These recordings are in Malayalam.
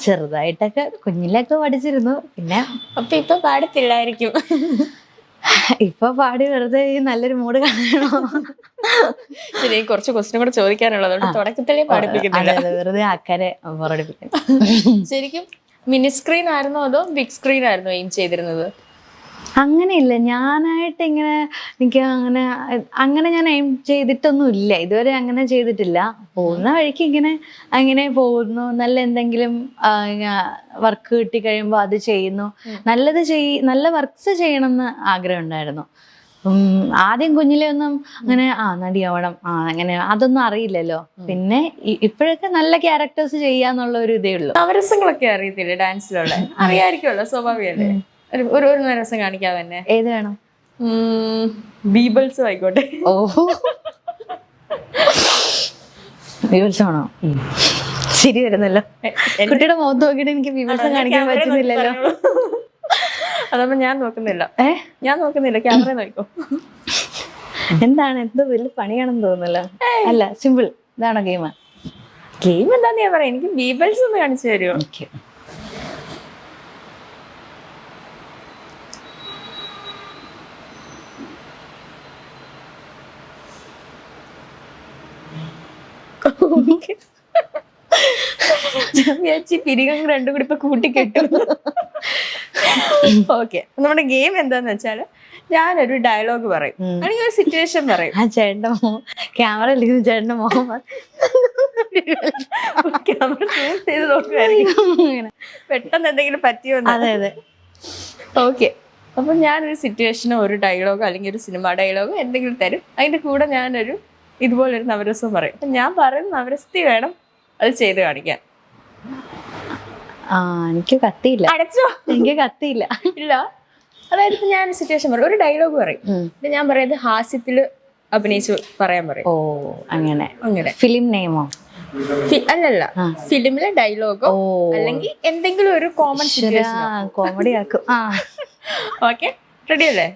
ചെറുതായിട്ടൊക്കെ കുഞ്ഞിലൊക്കെ പഠിച്ചിരുന്നു. പിന്നെ അപ്പൊ ഇപ്പൊ പാടത്തില്ലായിരിക്കും. ഇപ്പൊ പാടി വെറുതെ ഈ നല്ലൊരു മൂഡ് കാണണോ. ശരി, കുറച്ച് ക്വസ്റ്റ്യൻ കൂടെ ചോദിക്കാനുള്ളത് തുടക്കത്തിലേ പാടിപ്പിക്കുന്നില്ല. വെറുതെ ആൾക്കാരെ പുറടിപ്പിക്കും. ശരിക്കും മിനി സ്ക്രീൻ ആയിരുന്നോ അതോ ബിഗ് സ്ക്രീൻ ആയിരുന്നോ എയിം ചെയ്തിരുന്നത്? അങ്ങനെയില്ല, ഞാനായിട്ട് ഇങ്ങനെ എനിക്ക് അങ്ങനെ ഞാൻ എയിം ചെയ്തിട്ടൊന്നും ഇല്ല ഇതുവരെ, അങ്ങനെ ചെയ്തിട്ടില്ല. പോകുന്ന വഴിക്ക് അങ്ങനെ പോകുന്നു. നല്ല എന്തെങ്കിലും വർക്ക് കിട്ടി കഴിയുമ്പോൾ അത് ചെയ്യുന്നു. നല്ല വർക്ക്സ് ചെയ്യണമെന്ന് ആഗ്രഹം ഉണ്ടായിരുന്നു. ആദ്യം കുഞ്ഞിലെ ഒന്നും അങ്ങനെ നടിയാവണം അങ്ങനെ അതൊന്നും അറിയില്ലല്ലോ. പിന്നെ ഇപ്പോഴൊക്കെ നല്ല ക്യാരക്ടേഴ്സ് ചെയ്യാന്നുള്ള ഒരു ഇതേ ഉള്ളൂ. നവരസങ്ങളൊക്കെ അറിയത്തില്ലേ ഡാൻസിലുള്ള? അറിയായിരിക്കുമല്ലോ, സ്വാഭാവികല്ലേ. ഒരു നവരസം കാണിക്കാതെ തന്നെ. ഏത് വേണം? ബീബിൾസും ആയിക്കോട്ടെ. ബീബിൾസ് ആണോ? ശരി വരുന്നല്ലോ. കുട്ടിയുടെ മുഖത്ത് നോക്കിയിട്ട് എനിക്ക് ബീബിൾസ് കാണിക്കാൻ പറ്റുന്നില്ലല്ലോ. അതപ്പോ ഞാൻ നോക്കുന്നില്ല, ക്യാമറ നോക്കോ. എന്താണ്, എന്തോ വലിയ പണിയാണെന്ന് തോന്നുന്നല്ലോ. അല്ല, സിമ്പിൾ. ഇതാണോ ഗെയിം എന്താന്ന് ഞാൻ പറയാം. എനിക്ക് ബീബിൾസ് ഒന്ന് കാണിച്ചു തരുമോ? പിരികം രണ്ടും കൂടി ഇപ്പൊ കൂട്ടിക്കെട്ടു. ഓക്കെ, നമ്മുടെ ഗെയിം എന്താന്ന് വെച്ചാല് ഞാനൊരു ഡയലോഗ് പറയും, അല്ലെങ്കിൽ ഒരു സിറ്റുവേഷൻ പറയും. ചേട്ടന്റെ ക്യാമറ ചേട്ടന്റെ മുഖം ക്യാമറ സൂം ചെയ്ത് നോക്കുമായിരിക്കും പെട്ടെന്ന് എന്തെങ്കിലും പറ്റിയോ. അതെ. ഓക്കെ, അപ്പൊ ഞാനൊരു സിറ്റുവേഷനോ ഒരു ഡയലോഗോ അല്ലെങ്കിൽ ഒരു സിനിമ ഡയലോഗോ എന്തെങ്കിലും തരും. അതിന്റെ കൂടെ ഞാനൊരു ഇതുപോലൊരു നവരസം പറയും. അപ്പൊ ഞാൻ പറയുന്ന നവരസത്തിൽ വേണം അത് ചെയ്ത് കാണിക്കാൻ. എനിക്ക് കത്തിയില്ല. അടച്ചോ? എനിക്ക് കത്തിയില്ല. ഇല്ല, അതായത് ഇപ്പൊ ഞാൻ സിറ്റുവേഷൻ പറയും, ഒരു ഡയലോഗ് പറയും. ഞാൻ പറയുന്നത് ഹാസ്യത്തില് അഭിനയിച്ച് പറയാൻ പറയും. അങ്ങനെ ഫിലിം നെയിമോ? അല്ലല്ല, ഫിലിമിലെ ഡയലോഗോ അല്ലെങ്കിൽ എന്തെങ്കിലും ഒരു കോമൺ സിറ്റുവേഷൻ. കോമഡി ആക്കും. ഓക്കെ, റെഡി അല്ലേ?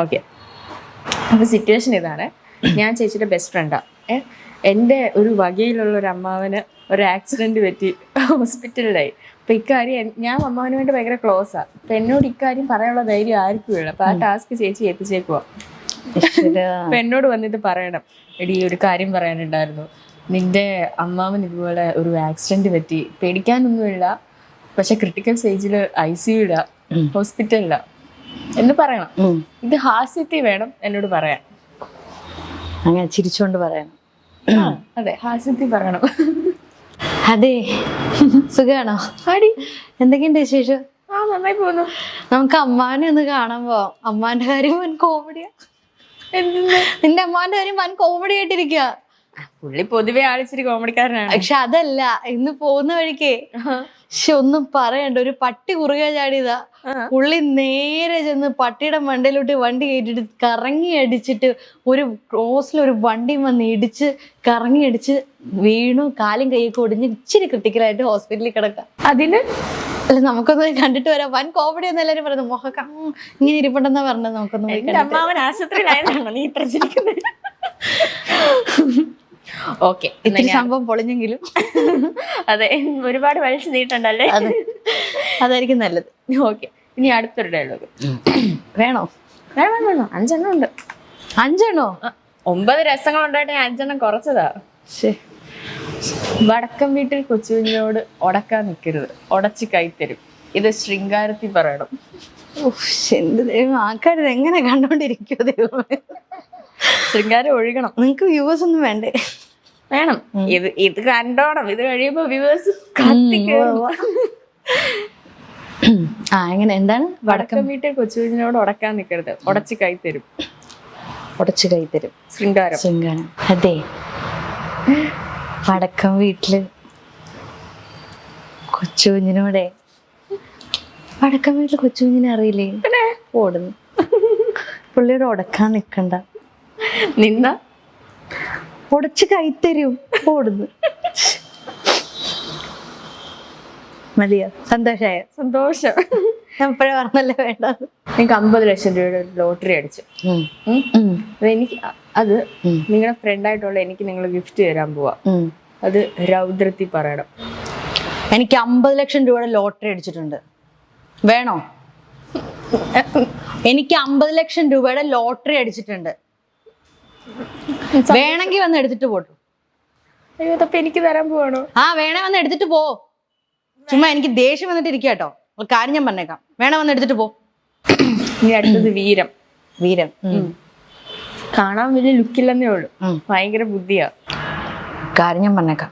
ഓക്കെ, അപ്പൊ സിറ്റുവേഷൻ ഇതാണ്. ഞാൻ ചേച്ചിയുടെ ബെസ്റ്റ് ഫ്രണ്ടാ. എൻ്റെ ഒരു വകയിലുള്ള ഒരു അമ്മാവന് ഒരു ആക്സിഡന്റ് പറ്റി ഹോസ്പിറ്റലിലായി. അപ്പൊ ഇക്കാര്യം ഞാൻ അമ്മാവന് വേണ്ടി ഭയങ്കര ക്ലോസാ. അപ്പൊ എന്നോട് ഇക്കാര്യം പറയാനുള്ള ധൈര്യം ആർക്കും ഇല്ല. അപ്പൊ ആ ടാസ്ക് ചേച്ചി എത്തിച്ചേക്കുവാ. അപ്പൊ എന്നോട് വന്നിട്ട് പറയണം, എടി ഒരു കാര്യം പറയാനുണ്ടായിരുന്നു, നിന്റെ അമ്മാവൻ ഇതുപോലെ ഒരു ആക്സിഡന്റ് പറ്റി, പേടിക്കാനൊന്നുമില്ല, പക്ഷെ ക്രിട്ടിക്കൽ സ്റ്റേജിൽ ICU ഹോസ്പിറ്റലില എന്ന് പറയണം. ഇത് ഹാസ്യത്തിൽ വേണം എന്നോട് പറയാൻ. അങ്ങനെ ചിരിച്ചോണ്ട് പറയണം. അതെ, ഹാസ്യത്തിൽ പറയണം. അതെ, സുഖാണോ? എന്തൊക്കെയുണ്ട് വിശേഷം? നന്നായി പോകുന്നു. നമുക്ക് അമ്മാനെ ഒന്ന് കാണാൻ പോവാം. അമ്മാന്റെ കാര്യം വൻ കോമഡിയാ. നിന്റെ അമ്മാന്റെ കാര്യം വൻ കോമഡി ആയിട്ടിരിക്കുക. പുള്ളി പൊതുവെ ആളിച്ചിരി കോമഡിക്കാരനാണ്. പക്ഷെ അതല്ല, ഇന്ന് പോകുന്ന വഴിക്കേ ഒന്നും പറയണ്ട, ഒരു പട്ടി കുറുകെ ചാടിയതാ. പുള്ളി നേരെ ചെന്ന് പട്ടിയുടെ മണ്ടയിലോട്ട് വണ്ടി കയറ്റിട്ട് കറങ്ങി അടിച്ചിട്ട് ഒരു ക്രോസിലൊരു വണ്ടി വന്ന് ഇടിച്ച് കറങ്ങി അടിച്ച് വീണു. കാലും കൈയൊക്കെ ഒടിഞ്ഞ് ഇച്ചിരി ക്രിട്ടിക്കലായിട്ട് ഹോസ്പിറ്റലിൽ കിടക്കാം. അതിന് അല്ല, നമുക്കൊന്ന് കണ്ടിട്ട് വരാം. വൻ കോമഡി എന്ന് എല്ലാരും പറയുന്നത്. മുഖക്ക ഇങ്ങനെ ഇരിപ്പുണ്ടെന്നാ പറഞ്ഞത്. നമുക്കൊന്ന് അമ്മാവൻ ആശുപത്രിയിലായതാണോ നീ ഇത്ര ചിരിക്കുന്നത്? ഓക്കെ, ഇത്തിരി സംഭവം പൊളിഞ്ഞെങ്കിലും അതെ, ഒരുപാട് വലിച്ചു നീട്ടണ്ടല്ലേ? അതായിരിക്കും നല്ലത്. ഓക്കെ, ഇനി അടുത്തൊരു ഡയലോഗ് വേണോ? വേണം. 5 എണ്ണം ഉണ്ട്. 5 എണ്ണോ? 9 രസങ്ങളുണ്ടായിട്ട് ഞാൻ 5 എണ്ണം കുറച്ചതാ. വടക്കം വീട്ടിൽ കൊച്ചുകുഞ്ഞിനോട് ഉടക്കാൻ നിൽക്കരുത്, ഉടച്ച് കൈത്തരും. ഇത് ശൃംഗാരത്തിൽ പറയണം. എന്ത് ദൈവം, ആൾക്കാർ എങ്ങനെ കണ്ടോണ്ടിരിക്കുവോ ദൈവമേ. ശൃംഗാരം ഒഴുകണം. നിങ്ങക്ക് വ്യൂവേഴ്സ് ഒന്നും വേണ്ടേ? വേണം. ഇത് കണ്ടോണം. ഇത് കഴിയുമ്പോ വ്യൂവേഴ്സ് എങ്ങനെ, എന്താണ്? വടക്കം വീട്ടിൽ കൊച്ചുകുഞ്ഞിനോട് ഉടക്കാൻ നിൽക്കരുത്, ഉടച്ച് കൈത്തരും. ഉടച്ച് കൈത്തരും, ശൃംഗാരം. അതെ, വടക്കം വീട്ടില് കൊച്ചുകുഞ്ഞിനോടെ, വടക്കം വീട്ടില് കൊച്ചുകുഞ്ഞിനെ അറിയില്ലേ? ഓടുന്നു. പുള്ളിയോട് ഉടക്കാൻ നിക്കണ്ട, നിന്ന ഉടച്ച് കൈത്തരും. ഓടുന്നു. മതിയോ? സന്തോഷായ? സന്തോഷം. ഞാൻ ഇപ്പഴേ പറഞ്ഞല്ലേ വേണ്ട. എനിക്ക് 50 ലക്ഷം രൂപയുടെ ലോട്ടറി അടിച്ചു. എനിക്ക് അത് നിങ്ങളുടെ ഫ്രണ്ടായിട്ടുള്ള എനിക്ക് നിങ്ങൾ ഗിഫ്റ്റ് തരാൻ പോവാ. അത് രൗദ്രത്തിൽ പറയണം. എനിക്ക് 50 ലക്ഷം രൂപയുടെ ലോട്ടറി അടിച്ചിട്ടുണ്ട്, വേണോ? എനിക്ക് 50 ലക്ഷം രൂപയുടെ ലോട്ടറി അടിച്ചിട്ടുണ്ട്, വേണമെങ്കിൽ വന്ന് എടുത്തിട്ട് പോട്ടു. അയ്യോ, അതപ്പൊ എനിക്ക് തരാൻ പോവാണോ? ആ വേണേ വന്ന് എടുത്തിട്ട് പോ. ചുമ്മാ എനിക്ക് ദേഷ്യം വന്നിട്ട് ഇരിക്കുക കേട്ടോ. കാര്യം ഞാൻ പറഞ്ഞേക്കാം, വേണേ വന്ന് എടുത്തിട്ട് പോ. ഇനി അടുത്തത് വീരം. വീരം കാണാൻ വലിയ ലുക്കില്ലെന്നേ ഉള്ളൂ, ഭയങ്കര ബുദ്ധിയാ. കാര്യം ഞാൻ പറഞ്ഞേക്കാം,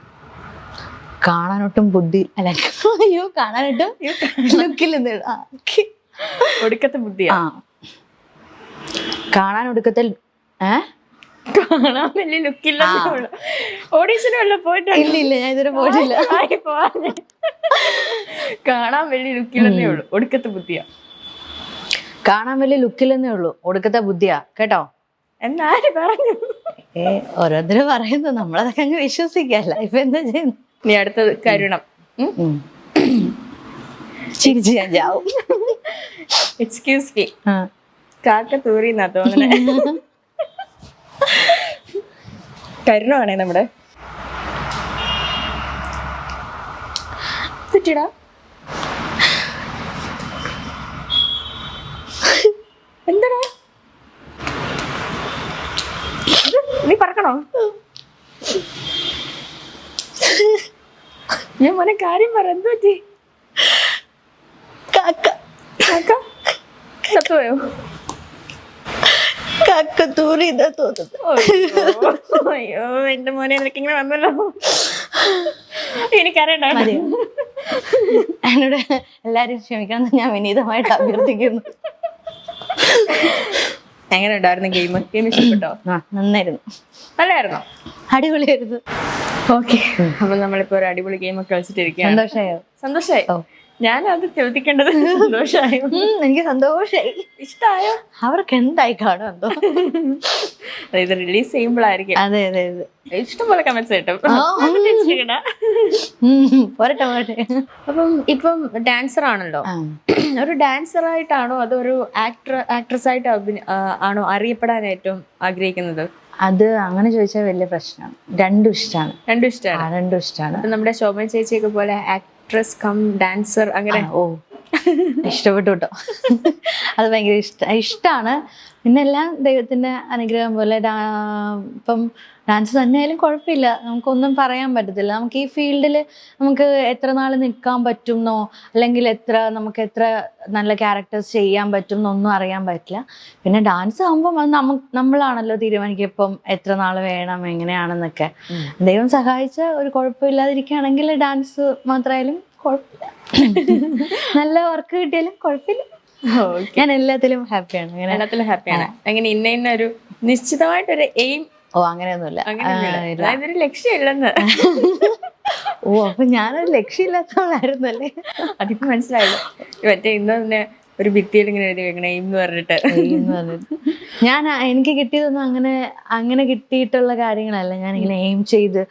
കാണാനൊട്ടും ബുദ്ധി അല്ല, അയ്യോ കാണാനൊട്ടും ലുക്കില്ലെന്ന്, ഒടുക്കത്തെ ബുദ്ധിയാ. കാണാൻ ഒടുക്കത്തെ കാണാൻ വലിയ ലുക്കില്ലെന്നേ ഉള്ളൂ. ഓഡീഷന് വല്ല പോയിട്ടോ? ഇല്ല, ഞാൻ ഇതുവരെ പോയിട്ടില്ല. കാണാൻ വലിയ ലുക്കില്ലെന്നേ ഉള്ളൂ, ഒടുക്കത്തെ ബുദ്ധിയാ. കാണാൻ വലിയ ലുക്കില്ലെന്നേ ഉള്ളൂ, ഒടുക്കത്തെ ബുദ്ധിയാ, കേട്ടോ? എന്നാര് പറഞ്ഞു? ഓരോരുത്തരും പറയുന്നു, നമ്മളതൊക്കെ അങ്ങ് വിശ്വസിക്കല്ല. ഇപ്പൊ എന്താ ചെയ്യുന്നു? നീ അടുത്തത് കരുണം. ചിരിച്ച് ഞാൻ ചാവും. എക്സ്ക്യൂസ് മീ, കാക്ക തൂറിന്നാ തോന്നണേ. കരുണമാണേ നമ്മുടെ. തെറ്റിടാ, എന്താടാ നീ പറക്കണോ? ഞാൻ മോനെ കാര്യം പറ, എന്ത് പറ്റി? ചത്തുപോയോ? കക്കത്തൂറിന്നാ തോന്നുന്നു. അയ്യോ എന്റെ മോനെ, നിനക്കിങ്ങനെ വന്നല്ലോ. എനിക്കറിയണ്ട, എന്നോട് എല്ലാരും ക്ഷമിക്കണം, ഞാൻ വിനീതമായിട്ട് അഭ്യർത്ഥിക്കുന്നു. എങ്ങനെ ഉണ്ടായിരുന്നു ഗെയിം? ഗെയിം ഇഷ്ടപ്പെട്ടോ? നന്നായിരുന്നു. നല്ലായിരുന്നോ? അടിപൊളിയായിരുന്നു. ഓക്കെ, അപ്പൊ നമ്മളിപ്പോ ഒരു അടിപൊളി ഗെയിം ഒക്കെ കളിച്ചിട്ടിരിക്കുകയാണ്. സന്തോഷായോ? സന്തോഷായി. ഞാൻ അത് ചോദിക്കേണ്ടത് സന്തോഷമായോ? എനിക്ക് സന്തോഷായി. ഇഷ്ടായോ? അവർക്ക് എന്തായി കാണും എന്തോ. ഇത് റിലീസ് ചെയ്യുമ്പോഴായിരിക്കും. അതെ അതെ അതെ, ഇഷ്ടംപോലെ കമന്റ്സ് കിട്ടും. പോരട്ടെ പോരട്ടെ. അപ്പം ഇപ്പം ഡാൻസർ ആണല്ലോ, ഒരു ഡാൻസർ ആയിട്ടാണോ അതോ ഒരു ആക്ട്രസ് ആയിട്ട് ആണോ അറിയപ്പെടാൻ ഏറ്റവും ആഗ്രഹിക്കുന്നത്? അത് അങ്ങനെ ചോദിച്ചാൽ വലിയ പ്രശ്നമാണ്. രണ്ടും ഇഷ്ടമാണ്. രണ്ടും ഇഷ്ടമാണ്. നമ്മുടെ ശോഭന ചേച്ചിയൊക്കെ പോലെ ആക്ട്രസ് കം ഡാൻസർ അങ്ങനെ. ഓ, ഇഷ്ടപ്പെട്ടു കേട്ടോ. അത് ഭയങ്കര ഇഷ്ടമാണ്. പിന്നെ എല്ലാം ദൈവത്തിന്റെ അനുഗ്രഹം പോലെ. ഇപ്പം ഡാൻസ് തന്നെയായാലും കുഴപ്പമില്ല, നമുക്കൊന്നും പറയാൻ പറ്റത്തില്ല. നമുക്ക് ഈ ഫീൽഡിൽ നമുക്ക് എത്ര നാൾ നിൽക്കാൻ പറ്റുമെന്നോ അല്ലെങ്കിൽ നമുക്ക് എത്ര നല്ല ക്യാരക്ടേഴ്സ് ചെയ്യാൻ പറ്റും എന്നൊന്നും അറിയാൻ പറ്റില്ല. പിന്നെ ഡാൻസ് ആകുമ്പം അത് നമ്മളാണല്ലോ തീരുമാനിക്കുക ഇപ്പം എത്ര നാൾ വേണം എങ്ങനെയാണെന്നൊക്കെ. ദൈവം സഹായിച്ച ഒരു കുഴപ്പമില്ലാതിരിക്കുകയാണെങ്കിൽ ഡാൻസ് മാത്രമായാലും കുഴപ്പമില്ല. നല്ല വർക്ക് കിട്ടിയാലും കുഴപ്പമില്ല. ഞാൻ എല്ലാത്തിലും ഹാപ്പിയാണ്. എല്ലാത്തിലും ഹാപ്പിയാണ്. അങ്ങനെ ഇന്ന ഒരു നിശ്ചിതമായിട്ടൊരു എയിം? ഓ, അങ്ങനെയൊന്നുമില്ല. അതൊരു ലക്ഷ്യമില്ലെന്ന്. ഓ, അപ്പൊ ഞാനൊരു ലക്ഷ്യമില്ലാത്തവളായിരുന്നല്ലേ? അതിപ്പോ മനസ്സിലായില്ല. മറ്റേ ഇന്ന് തന്നെ ഒരു ഭിത്തിയിൽ ഇങ്ങനെ എഴുതി വെക്കണ എയിം എന്ന് പറഞ്ഞിട്ട്. എനിക്ക് കിട്ടിയതൊന്നും അങ്ങനെ കിട്ടിയിട്ടുള്ള കാര്യങ്ങളല്ല. ഞാനിങ്ങനെ എയിം ചെയ്ത്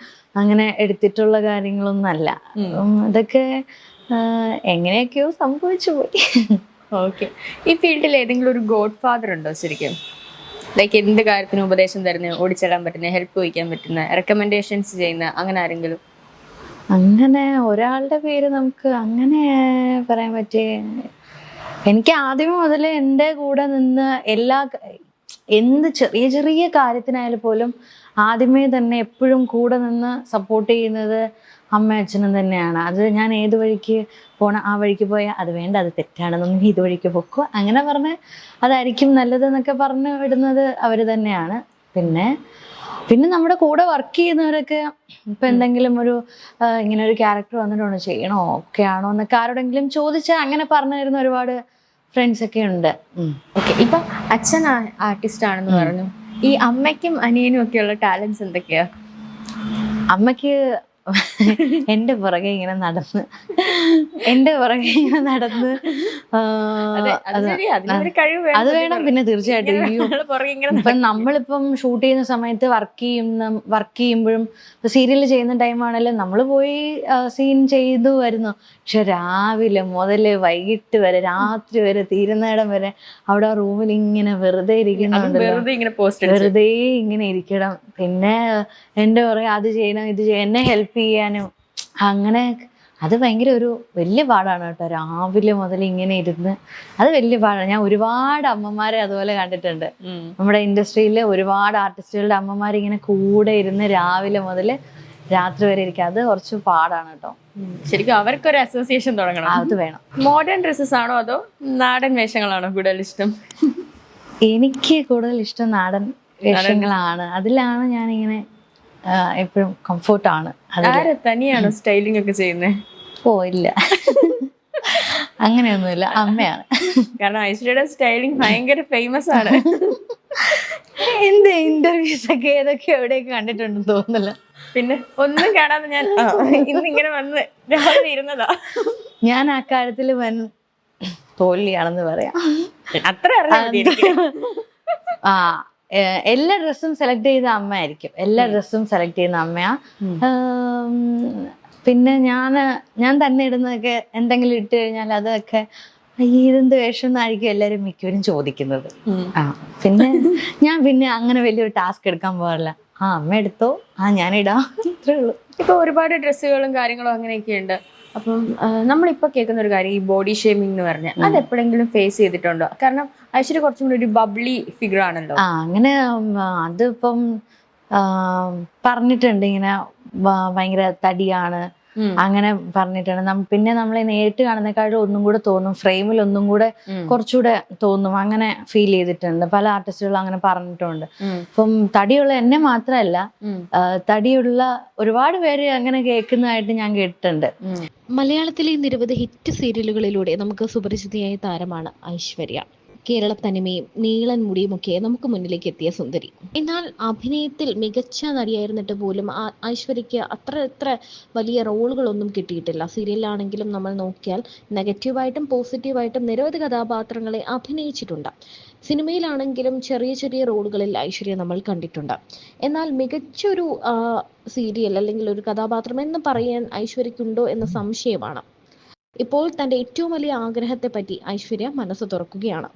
അങ്ങനെ എടുത്തിട്ടുള്ള കാര്യങ്ങളൊന്നും അല്ല. ഇതൊക്കെ എങ്ങനെയൊക്കെയോ സംഭവിച്ചു പോയി. ഓക്കെ, ഈ ഫീൽഡിൽ ഏതെങ്കിലും ഒരു ഗോഡ് ഫാദർ ഉണ്ടോ ശരിക്കും? ലൈക്ക് എന്ത് കാര്യത്തിനും ഉപദേശം തരുന്ന, ഓടിച്ചെല്ലാൻ പറ്റുന്ന, ഹെൽപ്പ് ചോദിക്കാൻ പറ്റുന്ന, റെക്കമെൻഡേഷൻസ് ചെയ്യുന്ന അങ്ങനെ ആരെങ്കിലും? അങ്ങനെ ഒരാളുടെ പേര് നമുക്ക് അങ്ങനെ പറയാൻ പറ്റിയ, എനിക്ക് ആദ്യമേ മുതൽ എൻ്റെ കൂടെ നിന്ന് എന്ത് ചെറിയ ചെറിയ കാര്യത്തിനായാലും പോലും ആദ്യമേ തന്നെ എപ്പോഴും കൂടെ നിന്ന് സപ്പോർട്ട് ചെയ്യുന്നത് അമ്മയും അച്ഛനും തന്നെയാണ്. അത് ഞാൻ ഏത് വഴിക്ക് പോകണം, ആ വഴിക്ക് പോയാൽ അത് വേണ്ട, അത് തെറ്റാണെന്നൊന്നും ഇത് വഴിക്ക് പൊക്കോ അങ്ങനെ പറഞ്ഞ് അതായിരിക്കും നല്ലതെന്നൊക്കെ പറഞ്ഞു വിടുന്നത് അവർ തന്നെയാണ്. പിന്നെ നമ്മുടെ കൂടെ വർക്ക് ചെയ്യുന്നവരൊക്കെ ഇപ്പം എന്തെങ്കിലും ഇങ്ങനെ ഒരു ക്യാരക്ടർ വന്നിട്ടുണ്ടോ, ചെയ്യണോ, ഒക്കെ ആണോ എന്നൊക്കെ ആരോടെങ്കിലും ചോദിച്ചാൽ അങ്ങനെ പറഞ്ഞു തരുന്ന ഒരുപാട് ഫ്രണ്ട്സ് ഒക്കെ ഉണ്ട്. ഓക്കെ, ഇപ്പം അച്ഛൻ ആർട്ടിസ്റ്റ് ആണെന്ന് പറഞ്ഞു. ഈ അമ്മയ്ക്കും അനിയനും ഒക്കെയുള്ള ടാലൻസ് എന്തൊക്കെയാ? അമ്മയ്ക്ക് എൻ്റെ പുറകെ ഇങ്ങനെ നടന്ന് അത് വേണം. പിന്നെ തീർച്ചയായിട്ടും ഇപ്പം നമ്മളിപ്പം ഷൂട്ട് ചെയ്യുന്ന സമയത്ത് വർക്ക് ചെയ്യുമ്പോഴും സീരിയൽ ചെയ്യുന്ന ടൈമാണെങ്കിലും നമ്മൾ പോയി സീൻ ചെയ്തു വരുന്നു. പക്ഷെ രാവിലെ മുതൽ വൈകിട്ട് വരെ, രാത്രി വരെ, തീരുന്നിടം വരെ അവിടെ റൂമിൽ ഇങ്ങനെ വെറുതെ വെറുതെ ഇങ്ങനെ ഇരിക്കണം. പിന്നെ എൻ്റെ പുറകെ അത് ചെയ്യണം ഇത് ചെയ്യണം, എന്നെ ഹെൽപ്പ് ചെയ്യാനും അങ്ങനെ അത് ഭയങ്കര ഒരു വലിയ പാടാണ് കേട്ടോ. രാവിലെ മുതൽ ഇങ്ങനെ ഇരുന്ന് അത് വലിയ പാടാണ്. ഞാൻ ഒരുപാട് അമ്മമാരെ അതുപോലെ കണ്ടിട്ടുണ്ട്. നമ്മുടെ ഇൻഡസ്ട്രിയിൽ ഒരുപാട് ആർട്ടിസ്റ്റുകളുടെ അമ്മമാർ ഇങ്ങനെ കൂടെ ഇരുന്ന് രാവിലെ മുതൽ രാത്രി വരെ ഇരിക്കുക. അത് കുറച്ച് പാടാണ് കേട്ടോ. ശരിക്കും അവർക്കൊരു അസോസിയേഷൻ തുടങ്ങണം. അത് വേണം. മോഡേൺ ഡ്രസ്സസ് ആണോ അതോ നാടൻ വേഷങ്ങളാണോ കൂടുതൽ ഇഷ്ടം? എനിക്ക് കൂടുതൽ ഇഷ്ടം നാടൻ വേഷങ്ങളാണ്. അതിലാണ് ഞാനിങ്ങനെ എപ്പോഴും കംഫോർട്ടാണ്. ആരെ തനിയാണോ സ്റ്റൈലിംഗ് ഒക്കെ ചെയ്യുന്നത്? ഓ ഇല്ല, അങ്ങനെയൊന്നുമില്ല, അമ്മയാണ്. കാരണം ഐശ്വര്യയുടെ സ്റ്റൈലിംഗ് ഭയങ്കര ഫേമസ് ആണ്. എന്ത് ഇന്റർവ്യൂസ് ഒക്കെ ഏതൊക്കെ എവിടെയൊക്കെ കണ്ടിട്ടുണ്ടെന്ന് തോന്നുന്നില്ല. പിന്നെ ഒന്നും കാണാതെ ഞാൻ ഇന്നിങ്ങനെ വന്ന് രാവിലെ ഇരുന്നതാ. ഞാൻ ആ കാര്യത്തിൽ വൻ തോൽവിയാണെന്ന് പറയാം. അത്ര ആ എല്ലാ ഡ്രസ്സും സെലക്ട് ചെയ്ത അമ്മയായിരിക്കും. എല്ലാ ഡ്രസ്സും സെലക്ട് ചെയ്യുന്ന അമ്മയാ. പിന്നെ ഞാൻ തന്നെ ഇടുന്നതൊക്കെ എന്തെങ്കിലും ഇട്ട് കഴിഞ്ഞാൽ അതൊക്കെ ഇതെന്ത് വേഷം എന്നായിരിക്കും എല്ലാവരും മിക്കവരും ചോദിക്കുന്നത്. പിന്നെ അങ്ങനെ വലിയൊരു ടാസ്ക് എടുക്കാൻ പോകാറില്ല. അമ്മ എടുത്തോ, ഞാനിടാം, അത്രേ ഉള്ളൂ. ഇപ്പൊ ഒരുപാട് ഡ്രസ്സുകളും കാര്യങ്ങളും അങ്ങനെയൊക്കെ ഉണ്ട്. അപ്പം നമ്മളിപ്പോ കേൾക്കുന്ന ഒരു കാര്യം ഈ ബോഡി ഷേമിംഗ് എന്ന് പറഞ്ഞാൽ അത് എപ്പോഴെങ്കിലും ഫേസ് ചെയ്തിട്ടുണ്ടോ? കാരണം ഐശ്വര്യ കുറച്ചും കൂടി ഒരു ബബ്ലി ഫിഗർ ആണല്ലോ. അങ്ങനെ അതിപ്പം പറഞ്ഞിട്ടുണ്ട്, ഇങ്ങനെ ഭയങ്കര തടിയാണ് അങ്ങനെ പറഞ്ഞിട്ടുണ്ട്. പിന്നെ നമ്മളെ നേരിട്ട് കാണുന്നേക്കാളും ഒന്നും കൂടെ തോന്നും, ഫ്രെയിമിൽ ഒന്നും കൂടെ കുറച്ചുകൂടെ തോന്നും, അങ്ങനെ ഫീൽ ചെയ്തിട്ടുണ്ട്. പല ആർട്ടിസ്റ്റുകളും അങ്ങനെ പറഞ്ഞിട്ടുണ്ട്. ഇപ്പം തടിയുള്ള എന്നെ മാത്രമല്ല, തടിയുള്ള ഒരുപാട് പേര് അങ്ങനെ കേൾക്കുന്നതായിട്ട് ഞാൻ കേട്ടിട്ടുണ്ട്. മലയാളത്തിലെ നിരവധി ഹിറ്റ് സീരിയലുകളിലൂടെ നമുക്ക് സുപരിചിതയായ താരമാണ് ഐശ്വര്യ. കേരള തനിമയും നീളൻ മുടിയുമൊക്കെ നമുക്ക് മുന്നിലേക്ക് എത്തിയ സുന്ദരി. എന്നാൽ അഭിനയത്തിൽ മികച്ച നടിയായിരുന്നിട്ട് പോലും ഐശ്വര്യയ്ക്ക് അത്ര വലിയ റോളുകളൊന്നും കിട്ടിയിട്ടില്ല. സീരിയലിലാണെങ്കിലും നമ്മൾ നോക്കിയാൽ നെഗറ്റീവായിട്ടും പോസിറ്റീവായിട്ടും നിരവധി കഥാപാത്രങ്ങളെ അഭിനയിച്ചിട്ടുണ്ട്. സിനിമയിലാണെങ്കിലും ചെറിയ ചെറിയ റോളുകളിൽ ഐശ്വര്യ നമ്മൾ കണ്ടിട്ടുണ്ട്. എന്നാൽ മികച്ചൊരു സീരിയൽ അല്ലെങ്കിൽ ഒരു കഥാപാത്രം എന്ന് പറയാൻ ഐശ്വര്യയ്ക്കുണ്ടോ എന്ന സംശയമാണ്. ഇപ്പോൾ തൻ്റെ ഏറ്റവും വലിയ ആഗ്രഹത്തെപ്പറ്റി ഐശ്വര്യ മനസ്സ് തുറക്കുകയാണ്.